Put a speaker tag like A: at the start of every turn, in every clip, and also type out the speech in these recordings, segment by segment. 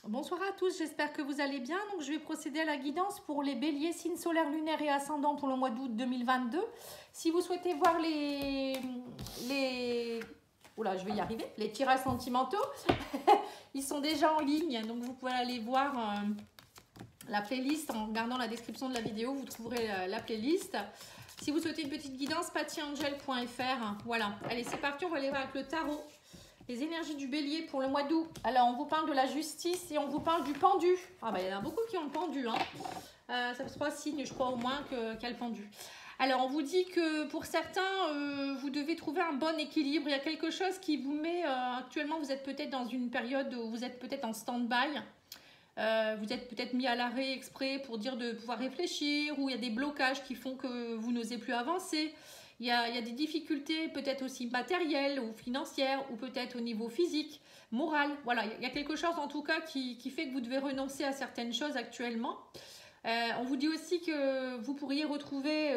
A: Bonsoir à tous, j'espère que vous allez bien. Donc, je vais procéder à la guidance pour les béliers, signes solaires, lunaires et ascendants pour le mois d'août 2022. Si vous souhaitez voir Oula, je vais y arriver, les tirages sentimentaux, ils sont déjà en ligne. Donc, vous pouvez aller voir la playlist en regardant la description de la vidéo. Vous trouverez la playlist. Si vous souhaitez une petite guidance, pattyangel.fr. Voilà, allez, c'est parti, on va aller voir avec le tarot. Les énergies du bélier pour le mois d'août. Alors, on vous parle de la justice et on vous parle du pendu. Ah, bah, il y en a beaucoup qui ont le pendu. Hein. Ça fait 3 signes, je crois, au moins, qu'il y a le pendu. Alors, on vous dit que pour certains, vous devez trouver un bon équilibre. Il y a quelque chose qui vous met... actuellement, vous êtes peut-être dans une période où vous êtes peut-être en stand-by. Vous êtes peut-être mis à l'arrêt exprès pour dire de pouvoir réfléchir. Ou il y a des blocages qui font que vous n'osez plus avancer. Il y a des difficultés peut-être aussi matérielles ou financières ou peut-être au niveau physique, moral. Voilà, il y a quelque chose en tout cas qui fait que vous devez renoncer à certaines choses actuellement. On vous dit aussi que vous pourriez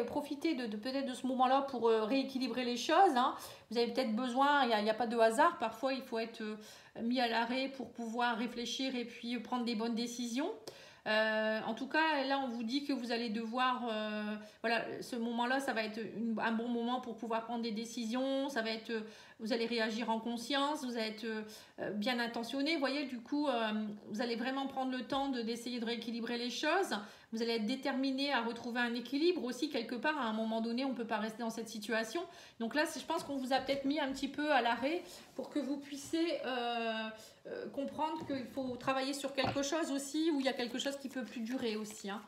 A: profiter peut-être de ce moment-là pour rééquilibrer les choses. Hein. Vous avez peut-être besoin, il n'y a pas de hasard, parfois il faut être mis à l'arrêt pour pouvoir réfléchir et puis prendre des bonnes décisions. En tout cas, là, on vous dit que vous allez devoir... voilà, ce moment-là, ça va être un bon moment pour pouvoir prendre des décisions. Ça va être... vous allez réagir en conscience, vous allez être bien intentionné. Vous voyez, du coup, vous allez vraiment prendre le temps d'essayer de rééquilibrer les choses. Vous allez être déterminé à retrouver un équilibre aussi, quelque part. À un moment donné, on ne peut pas rester dans cette situation. Donc là, je pense qu'on vous a peut-être mis un petit peu à l'arrêt pour que vous puissiez... comprendre qu'il faut travailler sur quelque chose aussi, où il y a quelque chose qui peut plus durer aussi. Hein.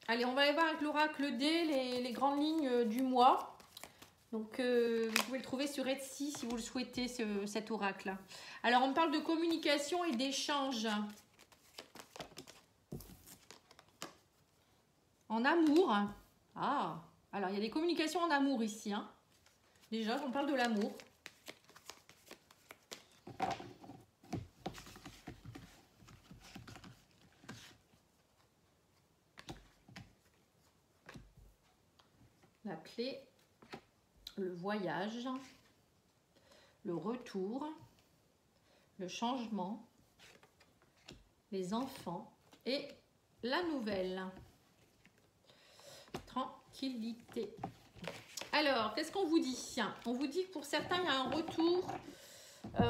A: Allez, on va aller voir avec l'oracle D les grandes lignes du mois. Donc, vous pouvez le trouver sur Etsy si vous le souhaitez, cet oracle. Alors, on parle de communication et d'échange. En amour. Ah, alors il y a des communications en amour ici. Hein. Déjà, on parle de l'amour. La clé, le voyage, le retour, le changement, les enfants et la nouvelle. Tranquillité. Alors, qu'est-ce qu'on vous dit? On vous dit que pour certains, il y a un retour.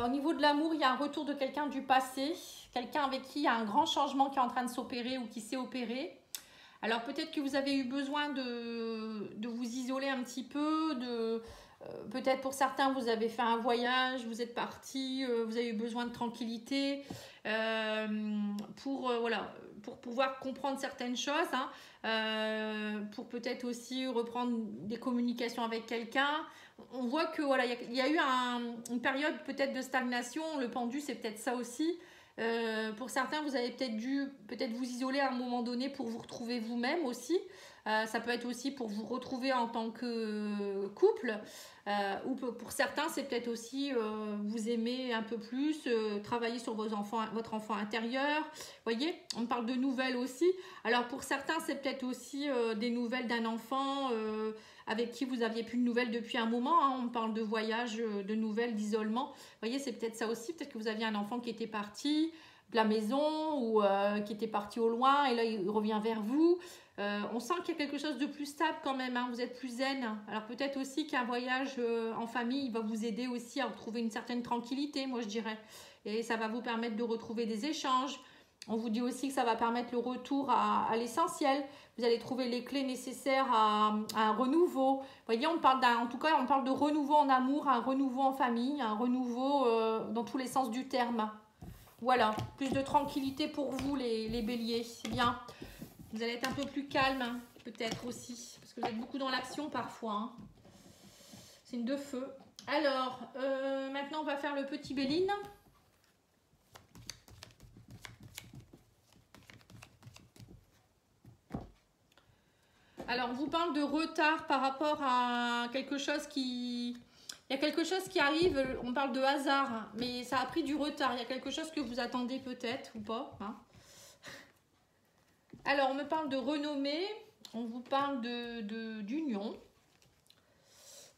A: Au niveau de l'amour, il y a un retour de quelqu'un du passé. Quelqu'un avec qui il y a un grand changement qui est en train de s'opérer ou qui s'est opéré. Alors peut-être que vous avez eu besoin de vous isoler un petit peu, peut-être pour certains vous avez fait un voyage, vous êtes parti, vous avez eu besoin de tranquillité pour pouvoir comprendre certaines choses, hein, pour peut-être aussi reprendre des communications avec quelqu'un. On voit que voilà, il y a eu une période peut-être de stagnation, le pendu c'est peut-être ça aussi. Pour certains, vous avez peut-être dû vous isoler à un moment donné pour vous retrouver vous-même aussi. Ça peut être aussi pour vous retrouver en tant que couple. Ou pour certains, c'est peut-être aussi vous aimer un peu plus, travailler sur votre enfant intérieur. Vous voyez, on parle de nouvelles aussi. Alors pour certains, c'est peut-être aussi des nouvelles d'un enfant avec qui vous n'aviez plus de nouvelles depuis un moment. Hein. On parle de voyage, de nouvelles, d'isolement. Vous voyez, c'est peut-être ça aussi. Peut-être que vous aviez un enfant qui était parti de la maison ou qui était parti au loin et là, il revient vers vous. On sent qu'il y a quelque chose de plus stable quand même. Hein. Vous êtes plus zen. Alors peut-être aussi qu'un voyage en famille va vous aider aussi à retrouver une certaine tranquillité, moi je dirais. Et ça va vous permettre de retrouver des échanges. On vous dit aussi que ça va permettre le retour à l'essentiel. Vous allez trouver les clés nécessaires à un renouveau. Vous voyez, on parle de renouveau en amour, un renouveau en famille, un renouveau dans tous les sens du terme. Voilà, plus de tranquillité pour vous les béliers, c'est bien. Vous allez être un peu plus calme, hein, peut-être aussi, parce que vous êtes beaucoup dans l'action parfois. Hein. C'est une de feu. Alors, maintenant on va faire le petit Béline. Alors, on vous parle de retard par rapport à quelque chose qui... Il y a quelque chose qui arrive, on parle de hasard, mais ça a pris du retard. Il y a quelque chose que vous attendez peut-être ou pas. Hein. Alors, on me parle de renommée, on vous parle d'union,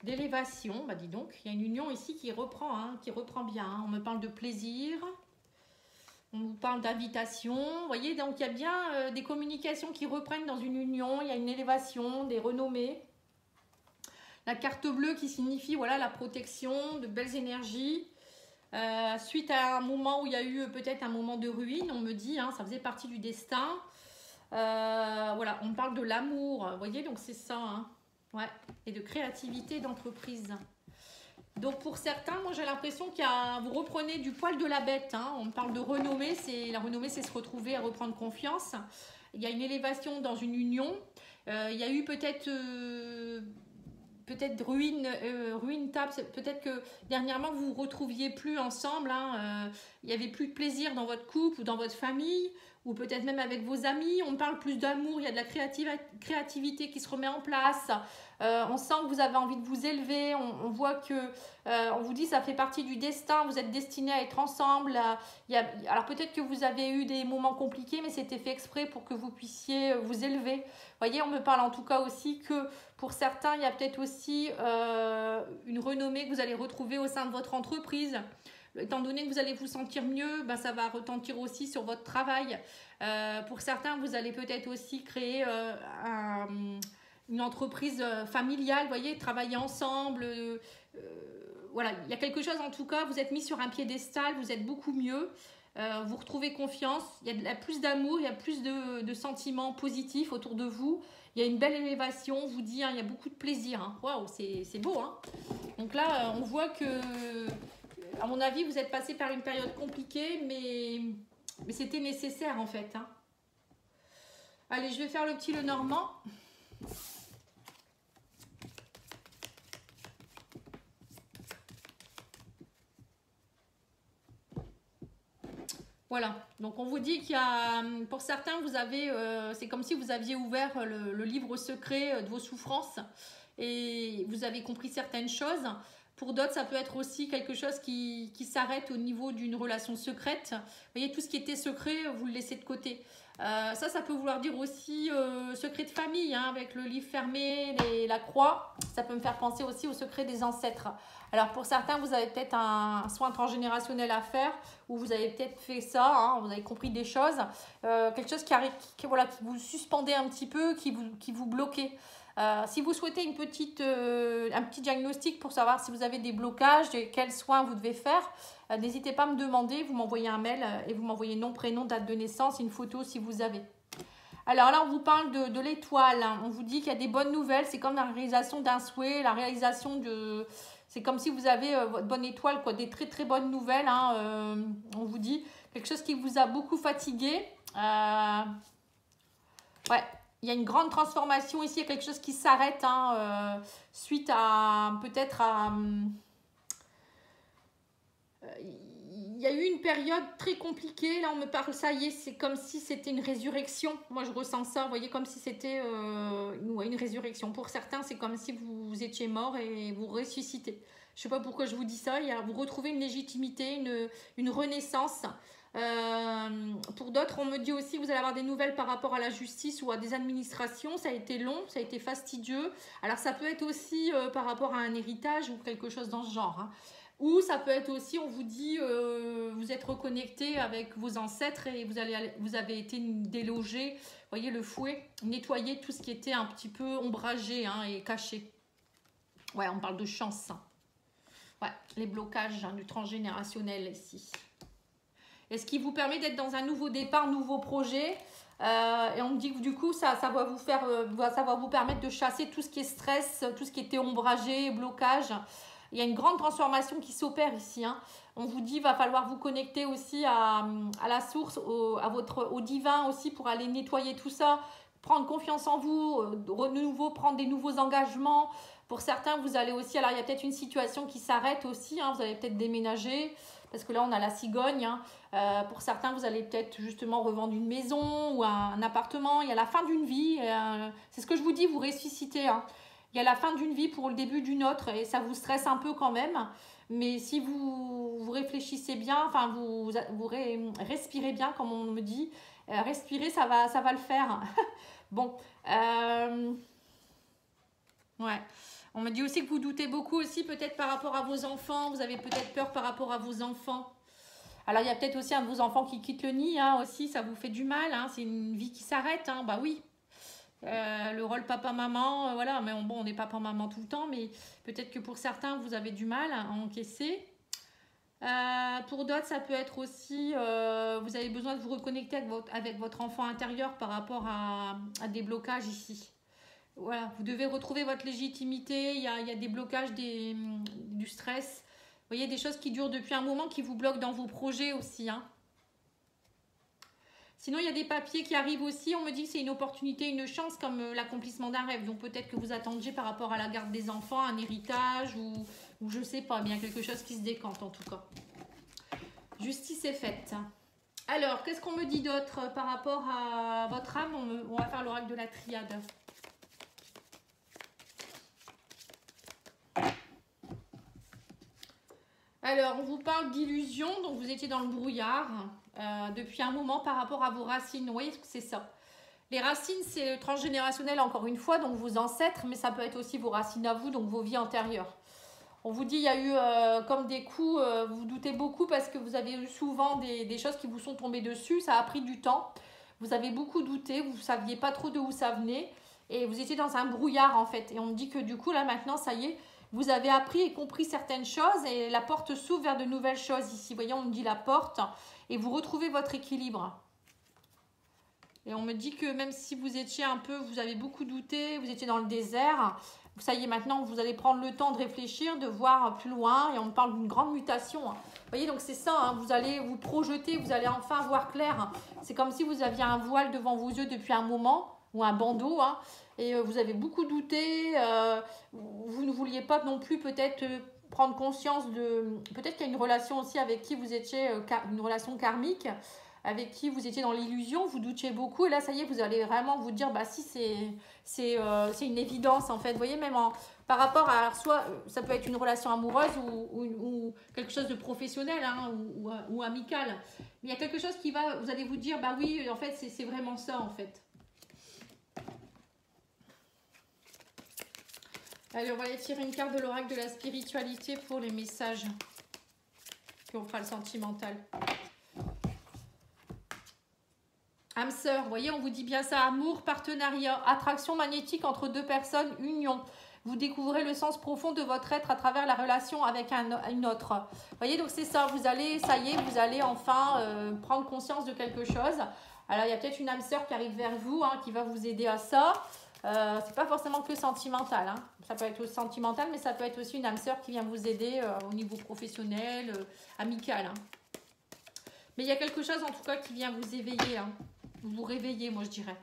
A: d'élévation. Bah dis donc, il y a une union ici qui reprend bien. Hein. On me parle de plaisir, On vous parle d'invitation. Vous voyez, donc il y a bien des communications qui reprennent dans une union. Il y a une élévation, des renommées. La carte bleue qui signifie voilà, la protection, de belles énergies. Suite à un moment où il y a eu peut-être un moment de ruine, on me dit, hein, ça faisait partie du destin. Voilà, on parle de l'amour, vous voyez, donc c'est ça. Hein. Ouais. Et de créativité, d'entreprise. Donc pour certains, moi j'ai l'impression vous reprenez du poil de la bête. Hein. On parle de renommée, la renommée c'est se retrouver à reprendre confiance. Il y a une élévation dans une union. Il y a eu peut-être ruine table, peut-être que dernièrement vous vous retrouviez plus ensemble, hein, il y avait plus de plaisir dans votre couple ou dans votre famille, ou peut-être même avec vos amis. On parle plus d'amour, il y a de la créativité qui se remet en place. On sent que vous avez envie de vous élever, on voit que on vous dit ça fait partie du destin, vous êtes destinés à être ensemble. Alors peut-être que vous avez eu des moments compliqués, mais c'était fait exprès pour que vous puissiez vous élever. Vous voyez, on me parle en tout cas aussi que pour certains, il y a peut-être aussi une renommée que vous allez retrouver au sein de votre entreprise. Étant donné que vous allez vous sentir mieux, ben ça va retentir aussi sur votre travail. Pour certains, vous allez peut-être aussi créer une entreprise familiale, vous voyez, travailler ensemble. Voilà, il y a quelque chose en tout cas, vous êtes mis sur un piédestal, vous êtes beaucoup mieux. Vous retrouvez confiance, il y a plus d'amour, il y a plus de sentiments positifs autour de vous. Il y a une belle élévation, on vous dit, hein, il y a beaucoup de plaisir. Hein. Waouh, c'est beau. Hein. Donc là, on voit que, à mon avis, vous êtes passé par une période compliquée, mais c'était nécessaire en fait. Hein. Allez, je vais faire le petit Lenormand. Voilà, donc on vous dit qu'il y a, pour certains, vous avez, c'est comme si vous aviez ouvert le livre secret de vos souffrances et vous avez compris certaines choses. Pour d'autres, ça peut être aussi quelque chose qui s'arrête au niveau d'une relation secrète. Vous voyez, tout ce qui était secret, vous le laissez de côté. Ça peut vouloir dire aussi secret de famille, hein, avec le livre fermé, la croix. Ça peut me faire penser aussi au secret des ancêtres. Alors pour certains, vous avez peut-être un soin transgénérationnel à faire, ou vous avez peut-être fait ça, hein, vous avez compris des choses. Quelque chose qui vous suspendez un petit peu, qui vous bloquez. Si vous souhaitez un petit diagnostic pour savoir si vous avez des blocages, quels soins vous devez faire, n'hésitez pas à me demander, vous m'envoyez un mail et vous m'envoyez nom, prénom, date de naissance, une photo si vous avez. Alors là, on vous parle de l'étoile, hein. On vous dit qu'il y a des bonnes nouvelles, c'est comme la réalisation d'un souhait, la réalisation de... C'est comme si vous avez votre bonne étoile, quoi, des très très bonnes nouvelles, hein, on vous dit quelque chose qui vous a beaucoup fatigué. Ouais. Il y a une grande transformation ici, il y a quelque chose qui s'arrête, hein, suite à peut-être à... il y a eu une période très compliquée, là on me parle, ça y est, c'est comme si c'était une résurrection. Moi je ressens ça, vous voyez, comme si c'était une résurrection. Pour certains, c'est comme si vous étiez mort et vous ressuscitez. Je ne sais pas pourquoi je vous dis ça, vous retrouvez une légitimité, une renaissance. Pour d'autres, on me dit aussi que vous allez avoir des nouvelles par rapport à la justice ou à des administrations. Ça a été long, ça a été fastidieux. Alors ça peut être aussi par rapport à un héritage ou quelque chose dans ce genre, hein. Ou ça peut être aussi, on vous dit, vous êtes reconnecté avec vos ancêtres et vous avez été délogé, vous voyez, le fouet, nettoyer tout ce qui était un petit peu ombragé, hein, et caché. Ouais, on parle de chance, hein. Ouais, les blocages, hein, du transgénérationnel ici. Et ce qui vous permet d'être dans un nouveau départ, nouveau projet. Et on me dit que du coup, ça va vous permettre de chasser tout ce qui est stress, tout ce qui était ombragé, blocage. Il y a une grande transformation qui s'opère ici, hein. On vous dit qu'il va falloir vous connecter aussi à la source, au divin aussi pour aller nettoyer tout ça, prendre confiance en vous, de nouveau prendre des nouveaux engagements. Pour certains, vous allez aussi, alors il y a peut-être une situation qui s'arrête aussi, hein, vous allez peut-être déménager, parce que là on a la cigogne, hein. Pour certains, vous allez peut-être justement revendre une maison ou un appartement. Il y a la fin d'une vie, c'est ce que je vous dis, vous ressuscitez, hein. Il y a la fin d'une vie pour le début d'une autre et ça vous stresse un peu quand même. Mais si vous réfléchissez bien, enfin vous respirez bien comme on me dit, respirer ça va le faire. Bon, ouais. On me dit aussi que vous doutez beaucoup aussi peut-être par rapport à vos enfants. Vous avez peut-être peur par rapport à vos enfants. Alors, il y a peut-être aussi un de vos enfants qui quitte le nid, hein, aussi, ça vous fait du mal, hein, c'est une vie qui s'arrête, hein, bah oui. Le rôle papa-maman, voilà, mais bon, on n'est papa-maman tout le temps, mais peut-être que pour certains, vous avez du mal à encaisser. Pour d'autres, ça peut être aussi, vous avez besoin de vous reconnecter avec votre enfant intérieur par rapport à des blocages ici. Voilà, vous devez retrouver votre légitimité, il y a des blocages, du stress. Vous voyez, des choses qui durent depuis un moment, qui vous bloquent dans vos projets aussi, hein. Sinon, il y a des papiers qui arrivent aussi. On me dit que c'est une opportunité, une chance, comme l'accomplissement d'un rêve. Donc, peut-être que vous attendiez par rapport à la garde des enfants, un héritage ou je sais pas, bien quelque chose qui se décante en tout cas. Justice est faite. Alors, qu'est-ce qu'on me dit d'autre par rapport à votre âme? On va faire l'oracle de la triade. Alors, on vous parle d'illusion, donc vous étiez dans le brouillard depuis un moment par rapport à vos racines. Vous voyez, c'est ça. Les racines, c'est transgénérationnel encore une fois, donc vos ancêtres, mais ça peut être aussi vos racines à vous, donc vos vies antérieures. On vous dit, il y a eu comme des coups, vous vous doutez beaucoup parce que vous avez eu souvent des choses qui vous sont tombées dessus, ça a pris du temps. Vous avez beaucoup douté, vous ne saviez pas trop d'où ça venait et vous étiez dans un brouillard en fait. Et on me dit que du coup, là maintenant, ça y est, vous avez appris et compris certaines choses et la porte s'ouvre vers de nouvelles choses ici. Vous voyez, on me dit la porte et vous retrouvez votre équilibre. Et on me dit que même si vous étiez un peu, vous avez beaucoup douté, vous étiez dans le désert, ça y est, maintenant, vous allez prendre le temps de réfléchir, de voir plus loin et on me parle d'une grande mutation. Vous voyez, donc c'est ça, hein, vous allez vous projeter, vous allez enfin voir clair. C'est comme si vous aviez un voile devant vos yeux depuis un moment ou un bandeau, hein, et vous avez beaucoup douté, vous ne vouliez pas non plus peut-être prendre conscience de... Peut-être qu'il y a une relation aussi avec qui vous étiez, une relation karmique, avec qui vous étiez dans l'illusion, vous doutiez beaucoup, et là, ça y est, vous allez vraiment vous dire, bah si, c'est une évidence, en fait. Vous voyez, même par rapport à, soit ça peut être une relation amoureuse ou quelque chose de professionnel, hein, ou amical. Mais il y a quelque chose qui va, vous allez vous dire, bah oui, en fait, c'est vraiment ça, en fait. Allez, on va aller tirer une carte de l'oracle de la spiritualité pour les messages. Puis on fera le sentimental. Âme sœur, vous voyez, on vous dit bien ça. Amour, partenariat, attraction magnétique entre deux personnes, union. Vous découvrez le sens profond de votre être à travers la relation avec une autre. Vous voyez, donc c'est ça. Vous allez, ça y est, vous allez enfin prendre conscience de quelque chose. Alors, il y a peut-être une âme sœur qui arrive vers vous, hein, qui va vous aider à ça. C'est pas forcément que sentimental, hein. Ça peut être aussi sentimental, mais ça peut être aussi une âme sœur qui vient vous aider au niveau professionnel, amical, hein. Mais il y a quelque chose en tout cas qui vient vous éveiller, hein. Vous réveiller, moi je dirais.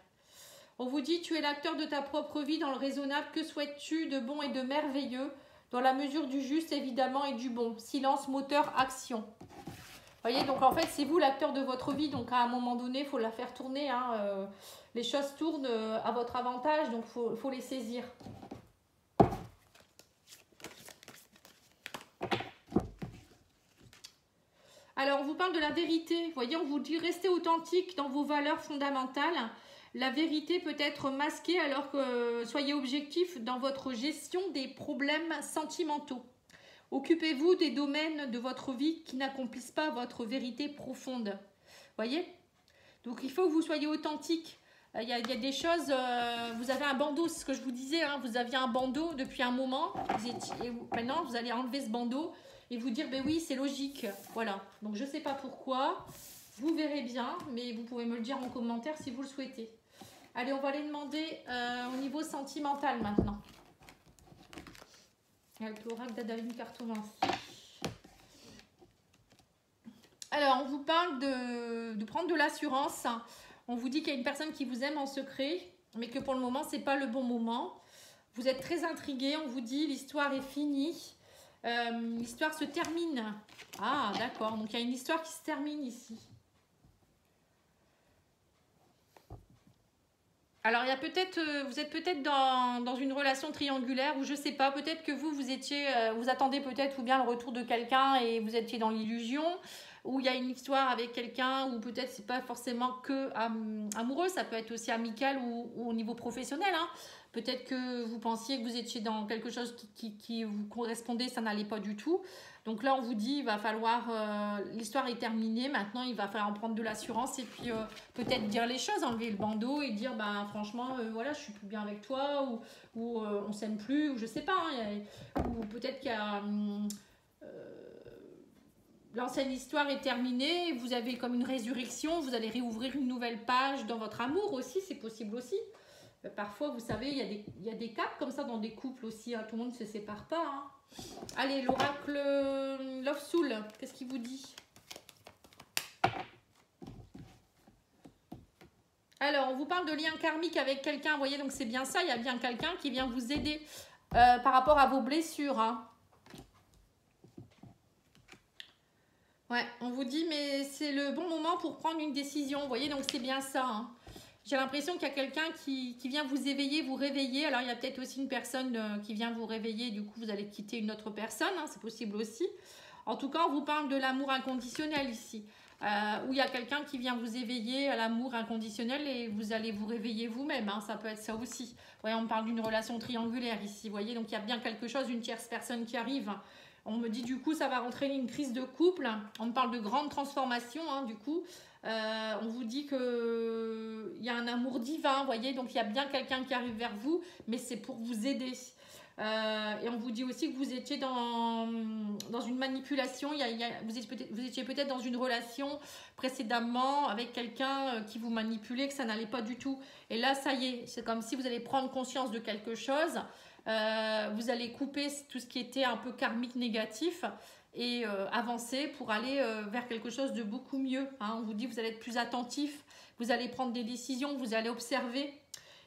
A: On vous dit, tu es l'acteur de ta propre vie dans le raisonnable. Que souhaites-tu de bon et de merveilleux dans la mesure du juste évidemment et du bon. Silence, moteur, action. Vous voyez, donc en fait c'est vous l'acteur de votre vie, donc à un moment donné il faut la faire tourner, hein. Les choses tournent à votre avantage, donc il faut les saisir. Alors, on vous parle de la vérité. Vous voyez, on vous dit restez authentique dans vos valeurs fondamentales. La vérité peut être masquée alors que soyez objectif dans votre gestion des problèmes sentimentaux. Occupez-vous des domaines de votre vie qui n'accomplissent pas votre vérité profonde. Vous voyez? Donc, il faut que vous soyez authentique. Il y a des choses, vous avez un bandeau, c'est ce que je vous disais, hein, vous aviez un bandeau depuis un moment, maintenant vous allez enlever ce bandeau et vous dire, ben oui, c'est logique, voilà. Donc je ne sais pas pourquoi, vous verrez bien, mais vous pouvez me le dire en commentaire si vous le souhaitez. Allez, on va aller demander au niveau sentimental maintenant. Avec l'oracle d'Adaline Cartomancie. Alors, on vous parle de prendre de l'assurance. On vous dit qu'il y a une personne qui vous aime en secret, mais que pour le moment, ce n'est pas le bon moment. Vous êtes très intrigué, on vous dit l'histoire est finie. L'histoire se termine. Ah, d'accord. Donc, il y a une histoire qui se termine ici. Alors, il y a peut-être, vous êtes peut-être dans une relation triangulaire ou je ne sais pas. Peut-être que vous étiez, vous attendez peut-être ou bien le retour de quelqu'un et vous étiez dans l'illusion. Ou il y a une histoire avec quelqu'un, ou peut-être c'est pas forcément que amoureux, ça peut être aussi amical ou au niveau professionnel, hein. Peut-être que vous pensiez que vous étiez dans quelque chose qui vous correspondait, ça n'allait pas du tout. Donc là, on vous dit, il va falloir, l'histoire est terminée, maintenant il va falloir en prendre de l'assurance et puis peut-être dire les choses, enlever le bandeau et dire, ben franchement, voilà, je suis plus bien avec toi, ou on s'aime plus, ou je sais pas, hein, ou peut-être qu'il y a... l'ancienne histoire est terminée, vous avez comme une résurrection, vous allez réouvrir une nouvelle page dans votre amour aussi, c'est possible aussi. Parfois, vous savez, il y a des caps comme ça dans des couples aussi, hein, tout le monde ne se sépare pas. Hein. Allez, l'oracle Love Soul, qu'est-ce qu'il vous dit? Alors, on vous parle de lien karmique avec quelqu'un, vous voyez, donc c'est bien ça, il y a bien quelqu'un qui vient vous aider par rapport à vos blessures. Hein. Ouais, on vous dit, mais c'est le bon moment pour prendre une décision, vous voyez, donc c'est bien ça. Hein. J'ai l'impression qu'il y a quelqu'un qui vient vous éveiller, vous réveiller. Alors, il y a peut-être aussi une personne qui vient vous réveiller. Du coup, vous allez quitter une autre personne. Hein, c'est possible aussi. En tout cas, on vous parle de l'amour inconditionnel ici. Où il y a quelqu'un qui vient vous éveiller à l'amour inconditionnel et vous allez vous réveiller vous-même. Hein, ça peut être ça aussi. Vous voyez, on parle d'une relation triangulaire ici. Vous voyez, donc il y a bien quelque chose, une tierce personne qui arrive. On me dit du coup, ça va entraîner une crise de couple. On me parle de grande transformation, hein, du coup. On vous dit qu'il y a un amour divin, vous voyez, donc il y a bien quelqu'un qui arrive vers vous, mais c'est pour vous aider. Et on vous dit aussi que vous étiez dans une manipulation, vous étiez peut-être dans une relation précédemment avec quelqu'un qui vous manipulait, que ça n'allait pas du tout. Et là, ça y est, c'est comme si vous allez prendre conscience de quelque chose, vous allez couper tout ce qui était un peu karmique négatif, et avancer pour aller vers quelque chose de beaucoup mieux. Hein. On vous dit que vous allez être plus attentif, vous allez prendre des décisions, vous allez observer.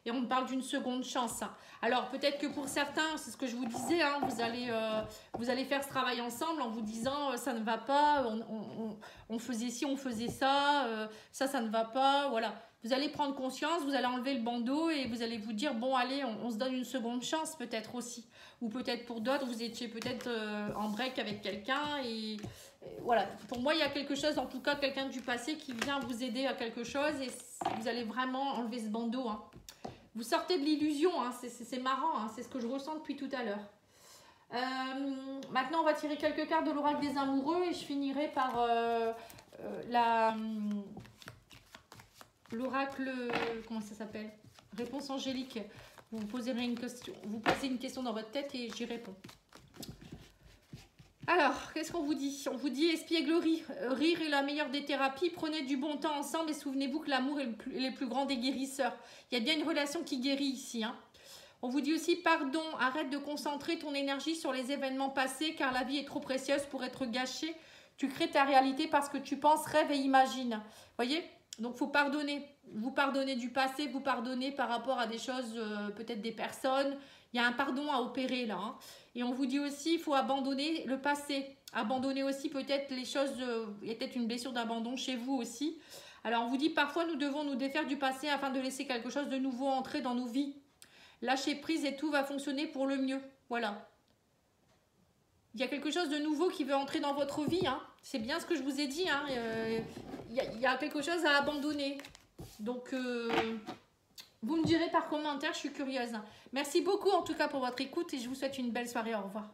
A: Et on parle d'une seconde chance. Alors peut-être que pour certains, c'est ce que je vous disais, hein, vous allez faire ce travail ensemble en vous disant ça ne va pas, on faisait ci, on faisait ça, ça ne va pas, voilà. Vous allez prendre conscience, vous allez enlever le bandeau et vous allez vous dire, bon allez, on se donne une seconde chance peut-être aussi. Ou peut-être pour d'autres, vous étiez peut-être en break avec quelqu'un et voilà. Pour moi, il y a quelque chose, en tout cas quelqu'un du passé qui vient vous aider à quelque chose et vous allez vraiment enlever ce bandeau. Hein. Vous sortez de l'illusion, hein, c'est marrant, hein, c'est ce que je ressens depuis tout à l'heure. Maintenant, on va tirer quelques cartes de l'oracle des amoureux et je finirai par l'oracle, comment ça s'appelle? Réponse angélique. Vous poserez une question, vous posez une question dans votre tête et j'y réponds. Alors, qu'est-ce qu'on vous dit? On vous dit espièglerie, rire est la meilleure des thérapies, prenez du bon temps ensemble et souvenez-vous que l'amour est le plus grand des guérisseurs. Il y a bien une relation qui guérit ici. Hein. On vous dit aussi pardon, arrête de concentrer ton énergie sur les événements passés car la vie est trop précieuse pour être gâchée. Tu crées ta réalité parce que tu penses, rêves et imagines. Voyez? Donc, il faut pardonner. Vous pardonnez du passé, vous pardonnez par rapport à des choses, peut-être des personnes. Il y a un pardon à opérer là. Hein. Et on vous dit aussi, il faut abandonner le passé. Abandonner aussi peut-être les choses, il y a peut-être une blessure d'abandon chez vous aussi. Alors, on vous dit, parfois, nous devons nous défaire du passé afin de laisser quelque chose de nouveau entrer dans nos vies. Lâchez prise et tout va fonctionner pour le mieux. Voilà. Il y a quelque chose de nouveau qui veut entrer dans votre vie. Hein. C'est bien ce que je vous ai dit. Hein. Il y a quelque chose à abandonner. Donc, vous me direz par commentaire, je suis curieuse. Merci beaucoup en tout cas pour votre écoute et je vous souhaite une belle soirée. Au revoir.